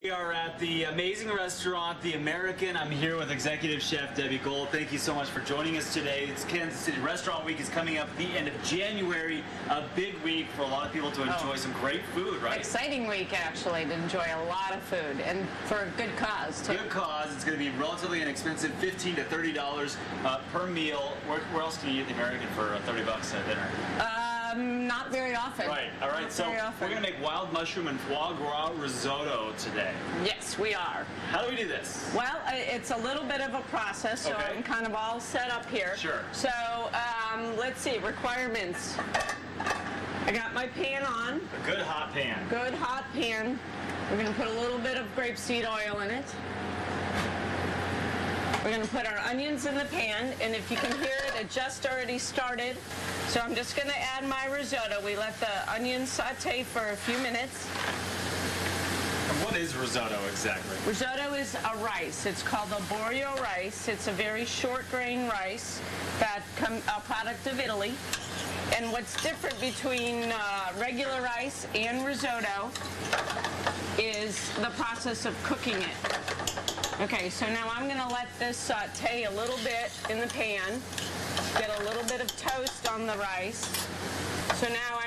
We are at the amazing restaurant, The American. I'm here with Executive Chef Debbie Gold. Thank you so much for joining us today. It's Kansas City Restaurant Week is coming up at the end of January. A big week for a lot of people to enjoy some great food, right? Exciting week, actually, to enjoy a lot of food, and for a good cause, too. Good cause. It's going to be relatively inexpensive, $15 to $30 per meal. Where else can you eat The American for $30 at dinner? Not very often. Right. All right. So we're going to make wild mushroom and foie gras risotto today. Yes, we are. How do we do this? Well, it's a little bit of a process, so I'm kind of all set up here. Sure. So let's see, requirements. I got my pan on. A good hot pan. Good hot pan. We're going to put a little bit of grapeseed oil in it. We're going to put our onions in the pan, and if you can hear it, it just already started. So I'm just going to add my risotto. We let the onions saute for a few minutes. And what is risotto exactly? Risotto is a rice. It's called a borio rice. It's a very short grain rice that a product of Italy. And what's different between regular rice and risotto is the process of cooking it. Okay, so now I'm going to let this saute a little bit in the pan, get a little bit of toast on the rice. So now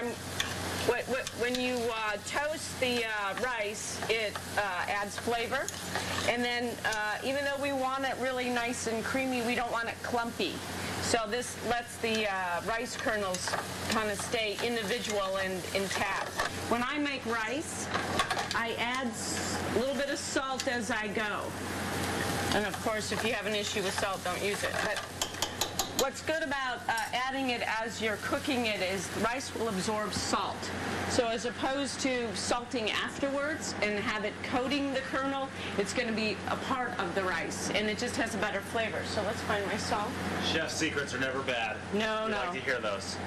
when you toast the rice, it adds flavor. And then even though we want it really nice and creamy, we don't want it clumpy. So this lets the rice kernels kind of stay individual and intact. When I make rice, I add a little bit of salt as I go. And of course, if you have an issue with salt, don't use it. But what's good about adding it as you're cooking it is the rice will absorb salt. So as opposed to salting afterwards and have it coating the kernel, it's going to be a part of the rice, and it just has a better flavor. So let's find my salt. Chef's secrets are never bad. No. We like to hear those.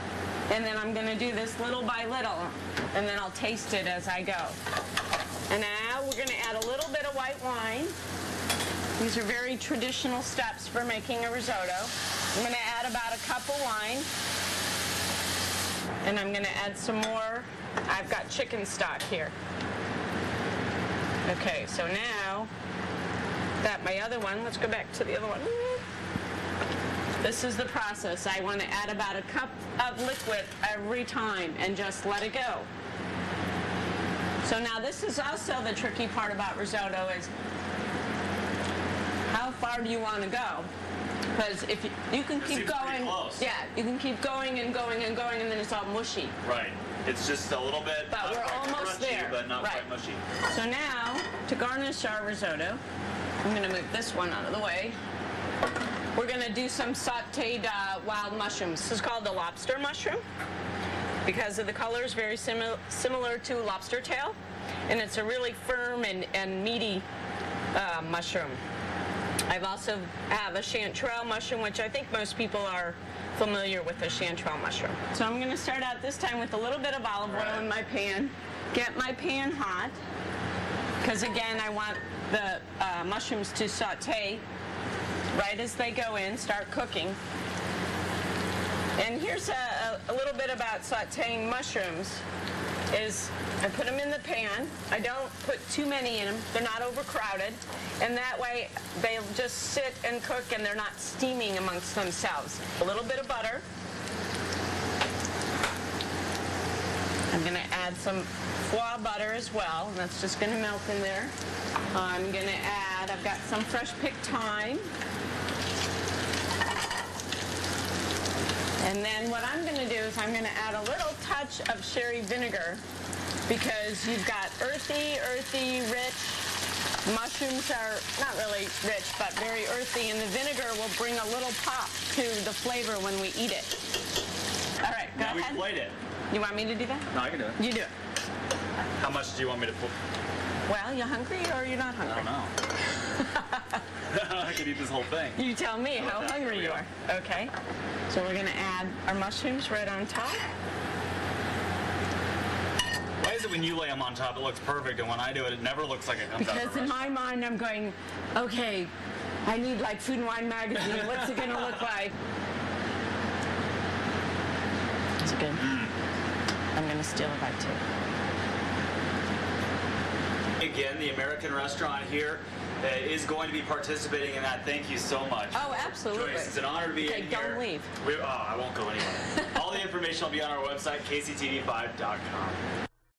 And then I'm going to do this little by little, and then I'll taste it as I go. And now we're going to add a little bit of white wine. These are very traditional steps for making a risotto. I'm going to add about a cup of wine. And I'm going to add some more. I've got chicken stock here. Okay, so now that my other one, let's go back to the other one. This is the process. I want to add about a cup of liquid every time and just let it go. So now this is also the tricky part about risotto is how far do you want to go? Because if you can keep going, yeah, you can keep going and going and going, and then it's all mushy. Right. It's just a little bit. But we're almost crunchy, there. But not quite mushy. So now, to garnish our risotto, I'm going to move this one out of the way. We're going to do some sautéed wild mushrooms. This is called the lobster mushroom because of the color is very similar to lobster tail, and it's a really firm and meaty mushroom. I've also have a chanterelle mushroom, which I think most people are familiar with the chanterelle mushroom. So I'm going to start out this time with a little bit of olive oil in my pan. Get my pan hot, because again, I want the mushrooms to saute right as they go in, start cooking. And here's a little bit about sauteing mushrooms is I put them in the pan. I don't put too many in them. They're not overcrowded. And that way they'll just sit and cook and they're not steaming amongst themselves. A little bit of butter. I'm going to add some foie butter as well. And that's just going to melt in there. I'm going to add, I've got some fresh picked thyme. And then what I'm going to do is I'm going to add a little touch of sherry vinegar because you've got earthy, rich. Mushrooms are not really rich, but very earthy, and the vinegar will bring a little pop to the flavor when we eat it. All right, go ahead. Now we plate it. You want me to do that? No, I can do it. You do it. How much do you want me to put? Well, you hungry or you're not hungry? I don't know. I could eat this whole thing. You tell me how hungry you are. Okay. So we're going to add our mushrooms right on top. Why is it when you lay them on top it looks perfect, and when I do it, it never looks like it comes out of the Because in my mind I'm going, okay, I need like Food and Wine magazine. What's it going to look like? Is it good? I'm going to steal a bite too. again. The American restaurant here is going to be participating in that. Thank you so much. Oh, absolutely. Joyce, it's an honor to be in here. Don't leave. I won't go anywhere. All the information will be on our website, KCTV5.com.